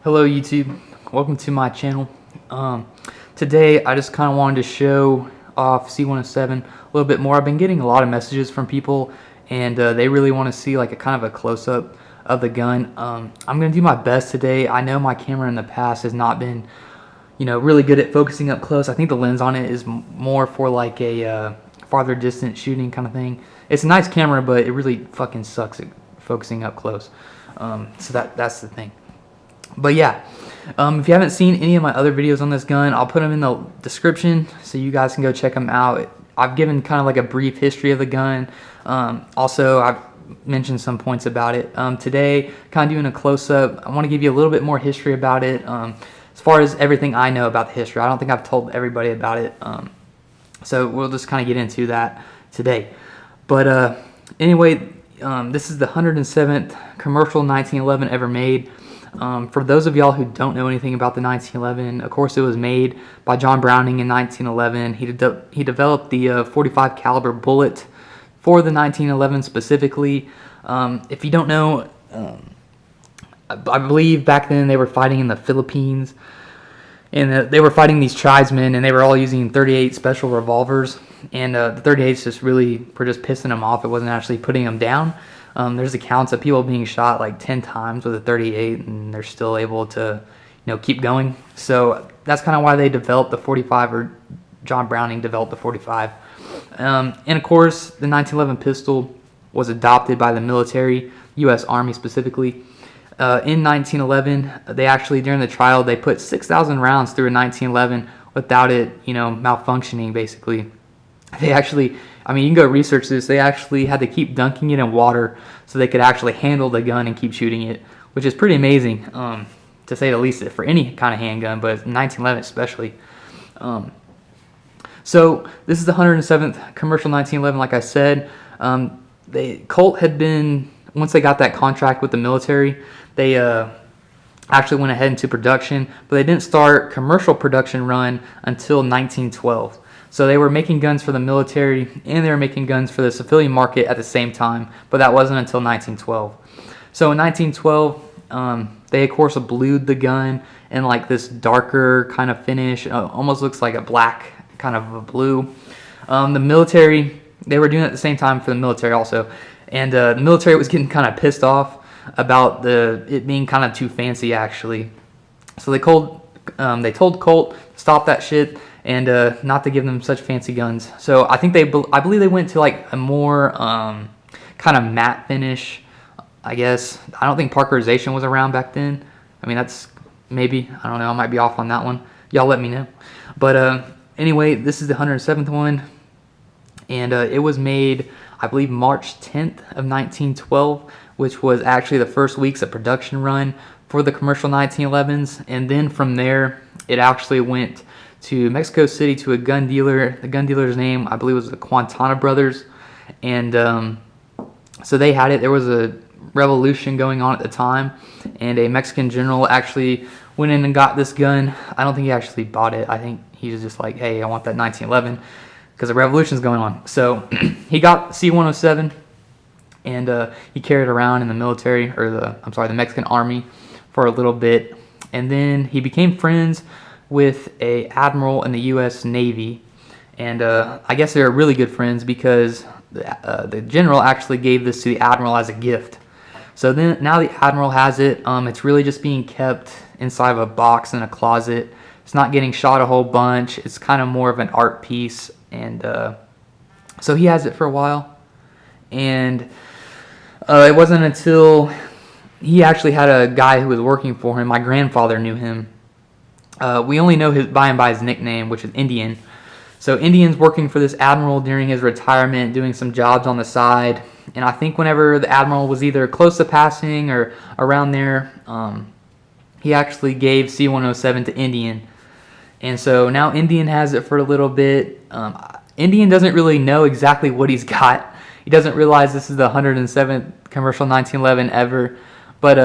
Hello YouTube, welcome to my channel. Today I just kind of wanted to show off C107 a little bit more. I've been getting a lot of messages from people and they really want to see like a kind of a close-up of the gun. I'm going to do my best today. I know my camera in the past has not been really good at focusing up close. I think the lens on it is more for like a farther distance shooting kind of thing. It's a nice camera, but it really fucking sucks at focusing up close. So that's the thing. But yeah, if you haven't seen any of my other videos on this gun, I'll put them in the description so you guys can go check them out. I've given kind of like a brief history of the gun. Also, I've mentioned some points about it. Today, kind of doing a close-up. I want to give you a little bit more history about it. As far as everything I know about the history, I don't think I've told everybody about it. So we'll just kind of get into that today. But anyway, this is the 107th commercial 1911 ever made. For those of y'all who don't know anything about the 1911, of course it was made by John Browning in 1911. He developed the 45 caliber bullet for the 1911 specifically. If you don't know, I believe back then they were fighting in the Philippines, and they were fighting these tribesmen, and they were all using 38 special revolvers, and the 38s just really were just pissing them off. It wasn't actually putting them down. There's accounts of people being shot like 10 times with a 38 and they're still able to keep going. So that's kind of why they developed the 45, or John Browning developed the 45. And of course the 1911 pistol was adopted by the military, US Army specifically. In 1911, they actually, during the trial, they put 6,000 rounds through a 1911 without it malfunctioning basically. They actually, I mean, you can go research this, they actually had to keep dunking it in water so they could actually handle the gun and keep shooting it, which is pretty amazing, to say the least, for any kind of handgun, but 1911 especially. So this is the 107th commercial 1911, like I said. Colt had been, once they got that contract with the military, they actually went ahead into production, but they didn't start commercial production run until 1912. So they were making guns for the military and they were making guns for the civilian market at the same time, but that wasn't until 1912. So in 1912, they of course blued the gun in like this darker kind of finish. Almost looks like a black kind of a blue. The military, they were doing it at the same time for the military also. And the military was getting kind of pissed off about it being kind of too fancy actually. So they told Colt to stop that shit and not to give them such fancy guns. So I think I believe they went to like a more kind of matte finish, I guess. I don't think parkerization was around back then. I mean, that's maybe, I don't know, I might be off on that one. Y'all let me know. But anyway, this is the 107th one, and it was made, I believe, March 10th of 1912, which was actually the first weeks of production run for the commercial 1911s. And then from there, it actually went to Mexico City to a gun dealer. The gun dealer's name, I believe, was the Quintana Brothers. And so they had it. There was a revolution going on at the time, and a Mexican general actually went in and got this gun. I don't think he actually bought it. I think he was just like, hey, I want that 1911 because the revolution's going on. So he got C107, and he carried it around in the military, or the Mexican army for a little bit. And then he became friends with a admiral in the U.S. Navy, and I guess they were really good friends because the general actually gave this to the admiral as a gift. So then now the admiral has it. It's really just being kept inside of a box in a closet. It's not getting shot a whole bunch. It's kind of more of an art piece, and so he has it for a while. And it wasn't until he actually had a guy who was working for him. My grandfather knew him. We only know him by his nickname, which is Indian. So Indian's working for this admiral during his retirement, doing some jobs on the side. And I think whenever the admiral was either close to passing or around there, he actually gave C107 to Indian. And so now Indian has it for a little bit. Indian doesn't really know exactly what he's got. He doesn't realize this is the 107th commercial 1911 ever. But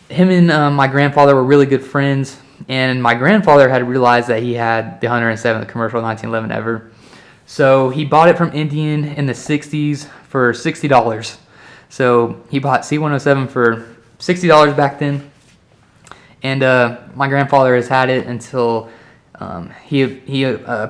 him and my grandfather were really good friends. And my grandfather had realized that he had the 107th commercial 1911 ever. So he bought it from Indian in the 60s for $60. So he bought C107 for $60 back then. And my grandfather has had it until he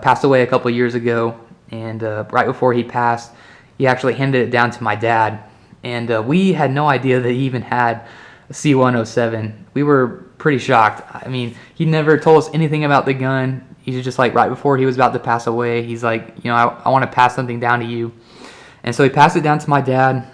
passed away a couple years ago. And right before he passed, he actually handed it down to my dad. And we had no idea that he even had a C107. We were pretty shocked. I mean, he never told us anything about the gun. He's just like, right before he was about to pass away, he's like, you know, I want to pass something down to you. And so he passed it down to my dad.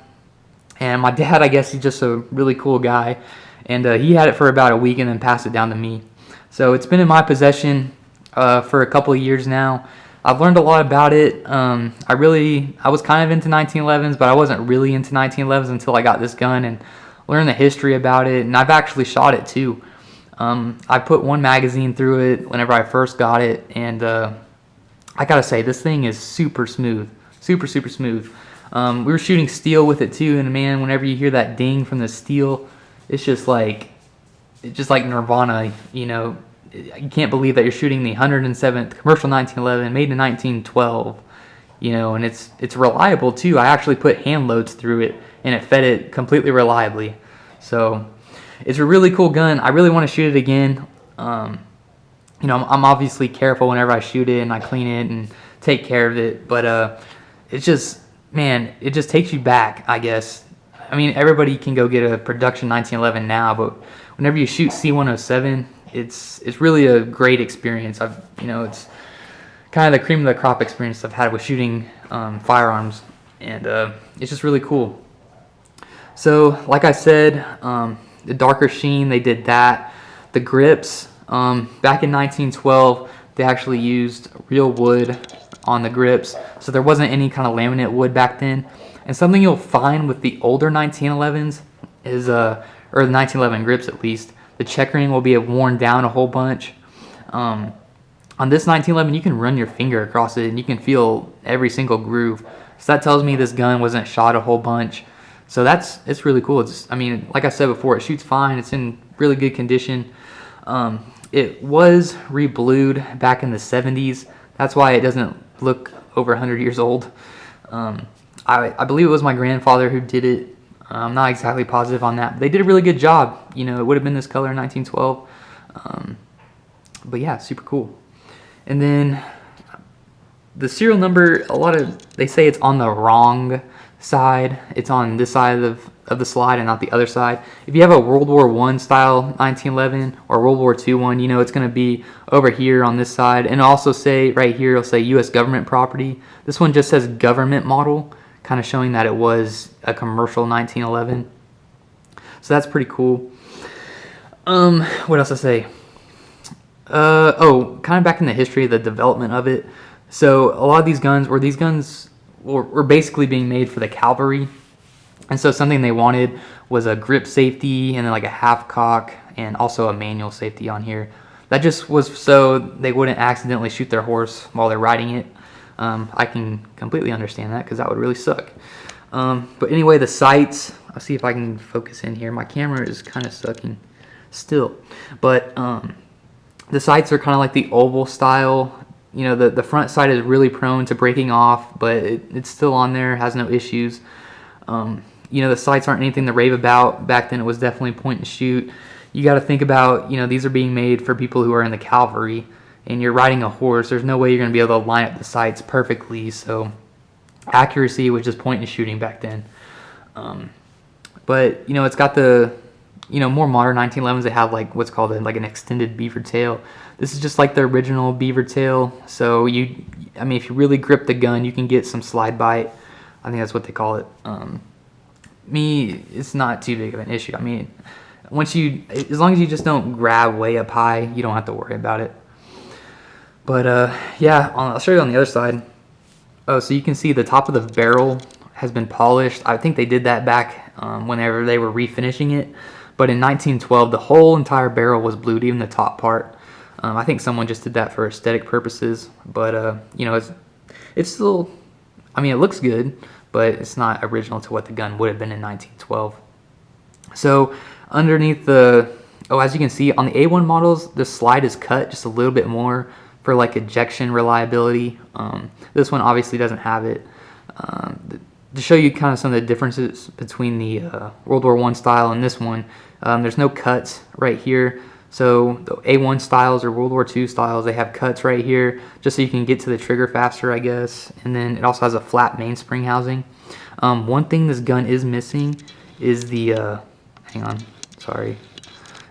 And my dad, I guess he's just a really cool guy. And he had it for about a week and then passed it down to me. So it's been in my possession for a couple of years now. I've learned a lot about it. I was kind of into 1911s, but I wasn't really into 1911s until I got this gun and learned the history about it. And I've actually shot it too. I put one magazine through it whenever I first got it, and I gotta say, this thing is super smooth, super smooth. We were shooting steel with it too, and man, whenever you hear that ding from the steel, it's just like Nirvana, you know. You can't believe that you're shooting the 107th commercial 1911 made in 1912, you know, and it's reliable too. I actually put hand loads through it, and it fed it completely reliably. So it's a really cool gun. I really want to shoot it again. You know, I'm obviously careful whenever I shoot it, and I clean it and take care of it. But it's just, man, it just takes you back, I guess. I mean, everybody can go get a production 1911 now, but whenever you shoot C107, it's really a great experience. It's kind of the cream of the crop experience I've had with shooting firearms, and it's just really cool. So, like I said, the darker sheen, they did that. The grips, back in 1912, they actually used real wood on the grips, so there wasn't any kind of laminate wood back then. And something you'll find with the older 1911s is, or the 1911 grips at least, the checkering will be worn down a whole bunch. On this 1911, you can run your finger across it and you can feel every single groove. So that tells me this gun wasn't shot a whole bunch. So it's really cool. I mean, like I said before, it shoots fine. It's in really good condition. It was re-blued back in the 70s. That's why it doesn't look over 100 years old. I believe it was my grandfather who did it. I'm not exactly positive on that, but they did a really good job. You know, it would have been this color in 1912. But yeah, super cool. And then the serial number, they say it's on the wrong side. It's on this side of the slide and not the other side. If you have a World War I style 1911 or World War II one, you know it's going to be over here on this side. And also say right here, it'll say U.S. government property. This one just says government model, kind of showing that it was a commercial 1911. So that's pretty cool. What else to say? Kind of back in the history of the development of it. So a lot of these guns were basically being made for the cavalry. And so something they wanted was a grip safety and then like a half cock and also a manual safety on here. That just was so they wouldn't accidentally shoot their horse while they're riding it. I can completely understand that because that would really suck. But anyway, the sights, I'll see if I can focus in here. My camera is kind of sucking still. But the sights are kind of like the oval style. You know, the front sight is really prone to breaking off, but it's still on there, has no issues. You know, the sights aren't anything to rave about. Back then it was definitely point and shoot. You got to think about, you know, these are being made for people who are in the cavalry, and you're riding a horse. There's no way you're going to be able to line up the sights perfectly, so accuracy was just point and shooting back then. But, you know, it's got the, you know, more modern 1911s, they have like what's called like an extended beaver tail. This is just like the original beaver tail, so I mean, if you really grip the gun, you can get some slide bite. I think that's what they call it. It's not too big of an issue. I mean, as long as you just don't grab way up high, you don't have to worry about it. But yeah, I'll show you on the other side. Oh, so you can see the top of the barrel has been polished. I think they did that back whenever they were refinishing it. But in 1912, the whole entire barrel was blued, even the top part. I think someone just did that for aesthetic purposes. But you know, it's still, I mean, it looks good, but it's not original to what the gun would have been in 1912. So underneath as you can see on the A1 models, the slide is cut just a little bit more for like ejection reliability. This one obviously doesn't have it. To show you kind of some of the differences between the World War I style and this one, there's no cuts right here. So the A1 styles or World War II styles, they have cuts right here just so you can get to the trigger faster, I guess. And then it also has a flat mainspring housing. One thing this gun is missing is the,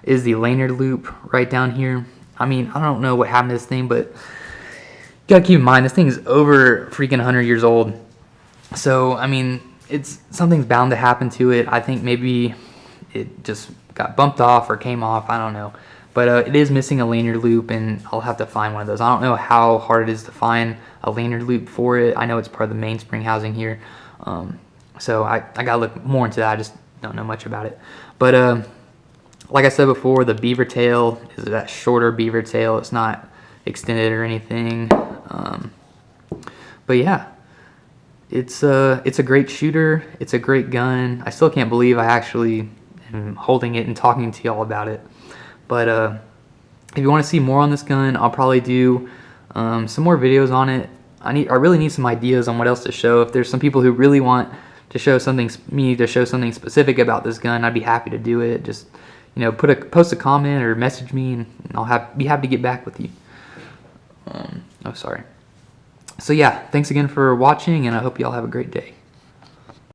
is the lanyard loop right down here. I mean, I don't know what happened to this thing, but you gotta keep in mind, this thing is over freaking 100 years old. So, I mean, something's bound to happen to it. I think maybe it just got bumped off or came off, I don't know. But it is missing a lanyard loop, and I'll have to find one of those. I don't know how hard it is to find a lanyard loop for it. I know it's part of the mainspring housing here. So I gotta look more into that. I just don't know much about it. But like I said before, the beaver tail is that shorter beaver tail. It's not extended or anything. But yeah, it's a great shooter. It's a great gun. I still can't believe I actually am holding it and talking to y'all about it. But if you want to see more on this gun, I'll probably do some more videos on it. I really need some ideas on what else to show. If there's some people who really want to show something, me to show something specific about this gun, I'd be happy to do it. Just, you know, post a comment or message me, and I'll be happy to get back with you. Oh, sorry. So yeah, thanks again for watching, and I hope y'all have a great day.